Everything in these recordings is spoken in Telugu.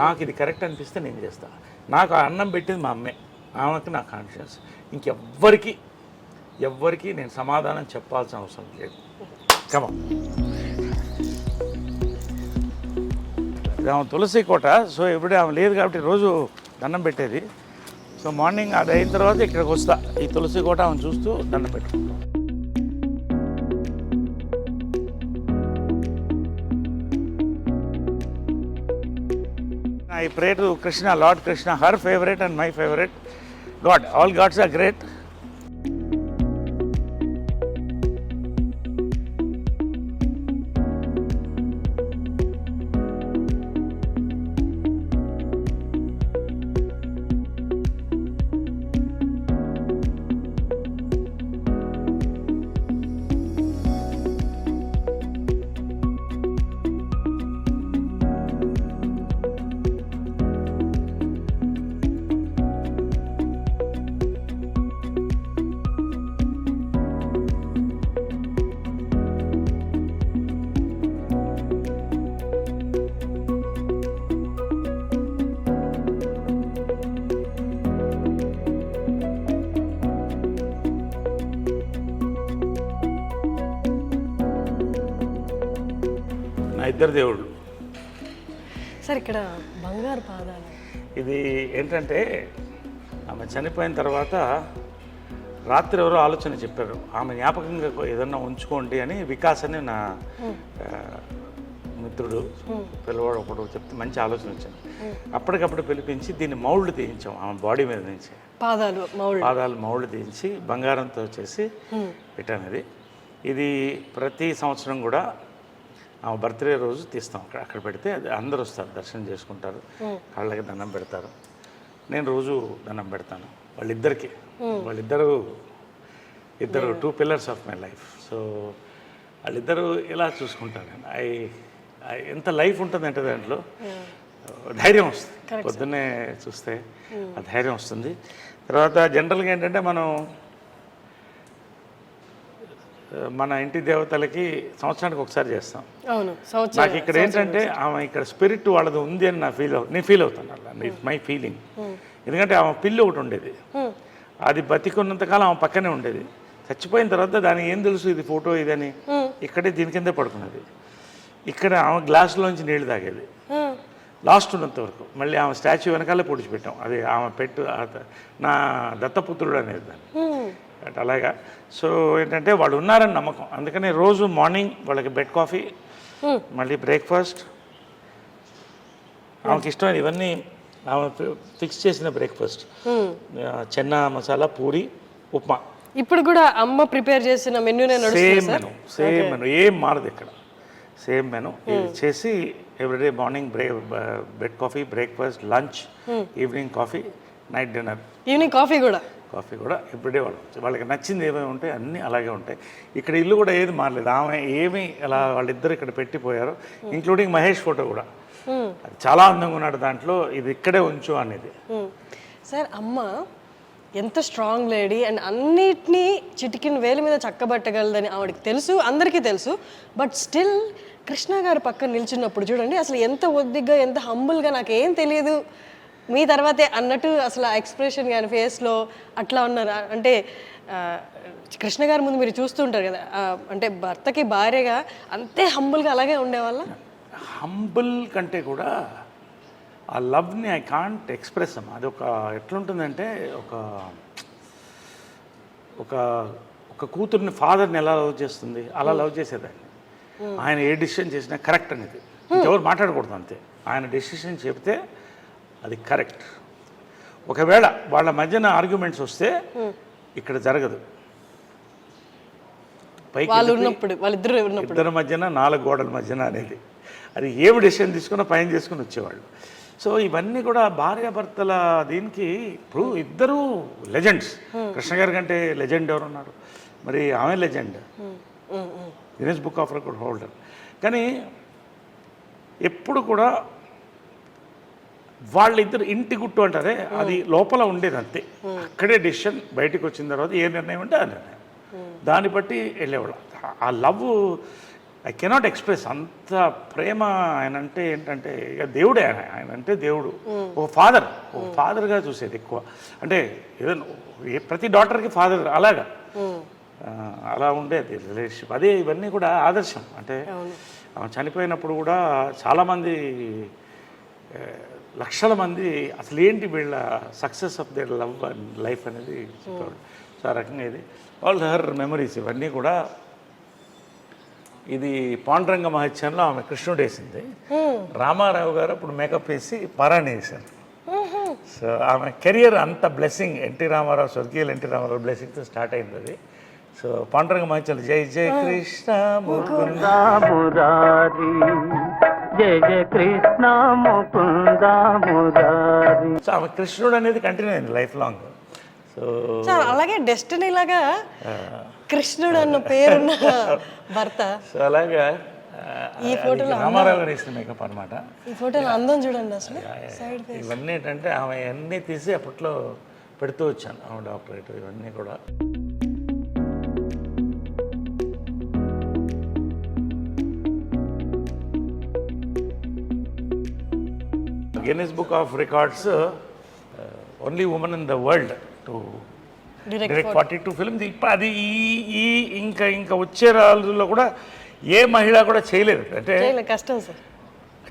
నాకు ఇది కరెక్ట్ అనిపిస్తే నేను చేస్తాను. నాకు ఆ అన్నం పెట్టింది మా అమ్మే, ఆమెకి నా కాన్షియస్. ఎవ్వరికి నేను సమాధానం చెప్పాల్సిన అవసరం లేదు. కమా ఇది ఆమె తులసి కోట. సో ఎప్పుడే ఆమె లేదు కాబట్టి రోజు దండం పెట్టేది. సో మార్నింగ్ అది అయిన తర్వాత ఇక్కడికి వస్తా, ఈ తులసి కోట ఆమె చూస్తూ దండం పెట్టుకుంటాం. I pray to Krishna, Lord Krishna, her favorite and my favorite God. All gods are great. ఇద్దరు దేవుళ్ళు సార్. ఇక్కడ బంగారు పాదాలు, ఇది ఏంటంటే ఆమె చనిపోయిన తర్వాత రాత్రి ఎవరో ఆలోచన చెప్పారు, ఆమె జ్ఞాపకంగా ఏదన్నా ఉంచుకోండి అని. వికాస్ అని నా మిత్రుడు పిల్లవాడు ఒకడు చెప్తే మంచి ఆలోచన వచ్చింది. అప్పటికప్పుడు పిలిపించి దీన్ని మౌల్డ్ తీయించాం ఆమె బాడీ మీద నుంచి. పాదాలు మౌల్డ్ తీయించి బంగారంతో చేసి పెట్టాను. ఇది ప్రతి సంవత్సరం కూడా ఆమె బర్త్డే రోజు తీస్తాం. అక్కడ పెడితే అది అందరూ వస్తారు, దర్శనం చేసుకుంటారు, కాళ్ళకి దండం పెడతారు. నేను రోజు దండం పెడతాను ఇద్దరు 2 pillars of my life. So వాళ్ళిద్దరూ ఇలా చూసుకుంటాను నేను. ఎంత లైఫ్ ఉంటుందంటే దాంట్లో ధైర్యం వస్తుంది. పొద్దున్నే చూస్తే ఆ ధైర్యం వస్తుంది. తర్వాత జనరల్గా ఏంటంటే మన ఇంటి దేవతలకి సంవత్సరానికి ఒకసారి చేస్తాం. నాకు ఇక్కడ ఏంటంటే ఆమె ఇక్కడ స్పిరిట్ వాళ్ళది ఉంది అని నేను ఫీల్ అవుతాను. అలా ఇట్స్ మై ఫీలింగ్. ఎందుకంటే ఆమె పిల్లి ఒకటి ఉండేది, అది బతికున్నంతకాలం ఆమె పక్కనే ఉండేది. చచ్చిపోయిన తర్వాత దానికి ఏం తెలుసు ఇది ఫోటో ఇదని, ఇక్కడే దీని కిందే పడుకున్నది. ఇక్కడ ఆమె గ్లాసులోంచి నీళ్లు తాగేది లాస్ట్ ఉన్నంత వరకు. మళ్ళీ ఆమె స్టాచ్యూ వెనకాలే పొడిచిపెట్టాం. అది ఆమె నా దత్తపుత్రుడు అనేది దాన్ని. అలాగా. సో ఏంటంటే వాళ్ళు ఉన్నారని నమ్మకం. అందుకని రోజు మార్నింగ్ వాళ్ళకి బెడ్ కాఫీ, మళ్ళీ బ్రేక్ఫాస్ట్, ఆమెకి ఇష్టమైన ఇవన్నీ ఆమె ఫిక్స్ చేసిన బ్రేక్ఫాస్ట్, చెన్నా మసాలా, పూరి, ఉప్మా. ఇప్పుడు కూడా అమ్మ ప్రిపేర్ చేసిన మెనూ సేమ్ మెనూ ఏం మారదు ఇక్కడ. సేమ్ మెనూ ఇది చేసి everyday morning bed coffee, breakfast, lunch, evening coffee, night dinner, evening coffee కూడా ఎవ్రీడే వాళ్ళకి నచ్చింది ఏమేమి ఉంటాయి అన్నీ అలాగే ఉంటాయి. ఇక్కడ ఇల్లు కూడా ఏది మారలేదు. ఆమె ఏమి అలా వాళ్ళిద్దరు ఇక్కడ పెట్టిపోయారు, ఇంక్లూడింగ్ మహేష్ ఫోటో కూడా. అది చాలా అందంగా ఉన్నాడు దాంట్లో. ఇది ఇక్కడే ఉంచు అనేది. సార్ అమ్మ ఎంత స్ట్రాంగ్ లేడీ అండ్ అన్నిటినీ చిటికిన వేలు మీద చక్కబట్టగలదని ఆవిడకి తెలుసు, అందరికీ తెలుసు. బట్ స్టిల్ కృష్ణ గారు పక్కన నిల్చున్నప్పుడు చూడండి అసలు ఎంత ఒద్దిగ్గా, ఎంత హంబుల్గా, నాకేం తెలియదు మీ తర్వాతే అన్నట్టు అసలు ఆ ఎక్స్ప్రెషన్ కానీ ఫేస్లో అట్లా ఉన్నారు. అంటే కృష్ణ గారి ముందు మీరు చూస్తూ ఉంటారు కదా, అంటే భర్తకి భార్యగా అంతే హంబుల్గా అలాగే ఉండేవాళ్ళ. హంబుల్ కంటే కూడా ఆ లవ్ని ఐ కాంట్ ఎక్స్ప్రెస్ అమ్మా. అది ఎట్లుంటుందంటే ఒక కూతుర్ని ఫాదర్ని ఎలా లవ్ చేస్తుంది అలా లవ్ చేసేదాన్ని. ఆయన ఏ డిసిషన్ చేసినా కరెక్ట్ అనేది, ఎవరు మాట్లాడకూడదు అంతే. ఆయన డెసిషన్ చెప్తే అది కరెక్ట్. ఒకవేళ వాళ్ళ మధ్యన ఆర్గ్యుమెంట్స్ వస్తే ఇక్కడ జరగదు. ఇద్దరి మధ్యన 4 గోడల మధ్యన అనేది, అది ఏమి డెసిషన్ తీసుకున్నా పైన చేసుకుని వచ్చేవాళ్ళు. సో ఇవన్నీ కూడా భార్యాభర్తల దీనికి. ఇప్పుడు ఇద్దరు లెజెండ్స్. కృష్ణ గారి కంటే లెజెండ్ ఎవరున్నారు? మరి ఆమె legend, Guinness book of record holder. కానీ ఎప్పుడు కూడా వాళ్ళిద్దరు ఇంటి గుట్టు అంటారే, అది లోపల ఉండేది అంతే. అక్కడే డెసిషన్, బయటకు వచ్చిన తర్వాత ఏ నిర్ణయం అంటే ఆ నిర్ణయం, దాన్ని బట్టి వెళ్ళేవాళ్ళు. ఆ లవ్ ఐ కెనాట్ ఎక్స్ప్రెస్ అంత ప్రేమ ఆయన అంటే ఏంటంటే ఇక దేవుడే ఆయన అంటే దేవుడు ఒక ఫాదర్గా చూసేది ఎక్కువ అంటే ఏదో ప్రతి డాటర్కి ఫాదర్ అలాగా అలా ఉండేది రిలేషన్షిప్. అదే ఇవన్నీ కూడా ఆదర్శం. అంటే ఆమె చనిపోయినప్పుడు కూడా చాలామంది లక్షల మంది అసలు ఏంటి వీళ్ళ success of their love and life అనేది చెప్పాడు. సో ఆ రకంగా ఇది ఆల్ హర్ మెమరీస్ ఇవన్నీ కూడా. ఇది పాండురంగ మహత్యంలో ఆమె కృష్ణుడు వేసింది. రామారావు గారు అప్పుడు మేకప్ వేసి పారాయణ వేశారు. సో ఆమె కెరియర్ అంత బ్లెస్సింగ్ ఎన్టీ రామారావు, స్వర్గీయులు ఎన్టీ రామారావు బ్లెస్సింగ్తో స్టార్ట్ అయింది అది. సో పాండురంగ మహత్యంలో జై జై కృష్ణ ముకుంద మురారి, జయ జయ కృష్ణ ముకుంద మురారి. సో ఆమె కృష్ణుడు అనేది కంటిన్యూ అయింది లైఫ్ లాంగ్. సో అలాగే డెస్టినీ లాగా కృష్ణుడు అన్న పేరున్న భర్త. సో అలాగా ఈ ఫోటోలో రామారావు గారు వేసిన మేకప్ అనమాట. ఈ ఫోటోలో అందం చూడండి అసలు. ఇవన్నీ ఏంటంటే ఆమె అన్నీ తీసి అప్పట్లో పెడుతూ వచ్చాను ఆమె డాక్టరేట్ ఇవన్నీ కూడా. Guinness book of records only women in the world to direct 42 films. ఇప్పుడు అది ఈ ఇంకా వచ్చే రోజుల్లో కూడా ఏ మహిళ కూడా చేయలేదు. అంటే కష్టం సార్.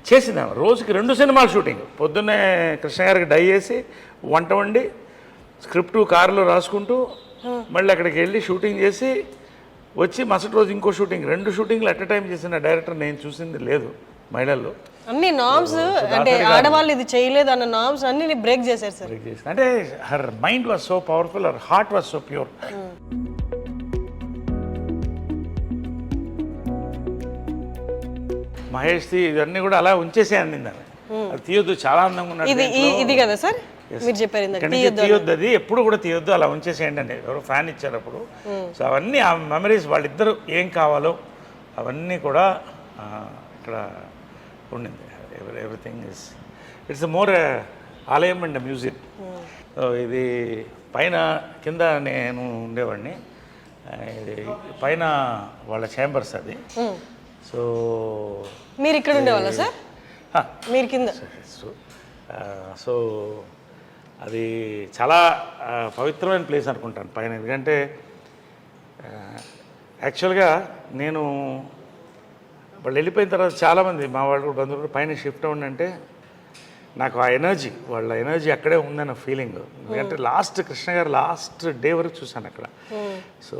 చేసింది ఆమె రోజుకి 2 సినిమాలు షూటింగ్. పొద్దున్నే కృష్ణ గారికి డై చేసి వంట వండి స్క్రిప్ట్ కారులో రాసుకుంటూ మళ్ళీ అక్కడికి వెళ్ళి షూటింగ్ చేసి వచ్చి మరుసటి రోజు ఇంకో షూటింగ్. 2 షూటింగ్లు అట్ ఎ టైం చేసిన డైరెక్టర్ నేను చూసింది లేదు మహిళల్లో. అన్ని నామ్స్ అంటే ఆడవాళ్ళు ఇది చేయలేదు అన్న నామ్స్ అన్ని బ్రేక్ చేశారు సార్. అంటే her mind was so powerful, her heart was so pure. Mahesh ఇవన్నీ కూడా అలా ఉంచేసే అందింది ఆమె. అది తీయొద్దు, చాలా అందంగా ఉన్నాడు. ఇది కదా సార్ మీరు చెప్పారు తీయొద్దు, అది ఎప్పుడు కూడా తీయొద్దు, అలా ఉంచేసేయండి అని ఎవరో ఫ్యాన్ ఇచ్చారు అప్పుడు. సో అవన్నీ ఆ మెమరీస్ వాళ్ళిద్దరు ఏం కావాలో అవన్నీ కూడా ఇక్కడ ఉండింది. ఎవ్రీథింగ్ ఇట్స్ మోర్ ఆలయం అండ్ మ్యూజియం. ఇది పైన కింద నేను ఉండేవాడిని, ఇది పైన వాళ్ళ ఛాంబర్స్ అది. సో మీరు ఇక్కడ ఉండేవాళ్ళ సార్? మీరు కింద. సో అది చాలా పవిత్రమైన ప్లేస్ అనుకుంటాను పైన. ఎందుకంటే యాక్చువల్గా నేను వాళ్ళు వెళ్ళిపోయిన తర్వాత చాలామంది మా వాళ్ళు కూడా బంధువులు పైన షిఫ్ట్ అవ్వండి, నాకు ఆ ఎనర్జీ, వాళ్ళ ఎనర్జీ అక్కడే ఉందన్న ఫీలింగ్. ఎందుకంటే లాస్ట్ కృష్ణ గారు లాస్ట్ డే వరకు చూశాను అక్కడ. సో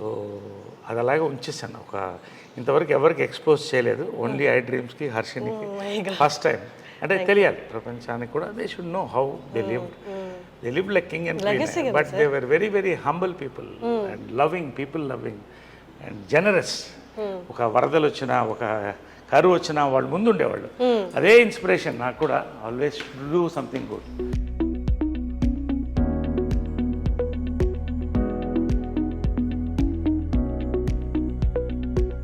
అది అలాగే ఉంచేసాను. ఇంతవరకు ఎవరికి ఎక్స్పోజ్ చేయలేదు, ఓన్లీ ఐ డ్రీమ్స్కి, హర్షినికి ఫస్ట్ టైం. అంటే తెలియాలి ప్రపంచానికి కూడా, they should know how they live like king and queen. But they were very very humble people and loving people, loving and generous. ఒక వరదలు వచ్చినా, ఒక కరువు వచ్చినా వాళ్ళు ముందు ఉండేవాళ్ళు. అదే ఇన్స్పిరేషన్ నాకు కూడా, ఆల్వేస్ డూ సంథింగ్ గుడ్.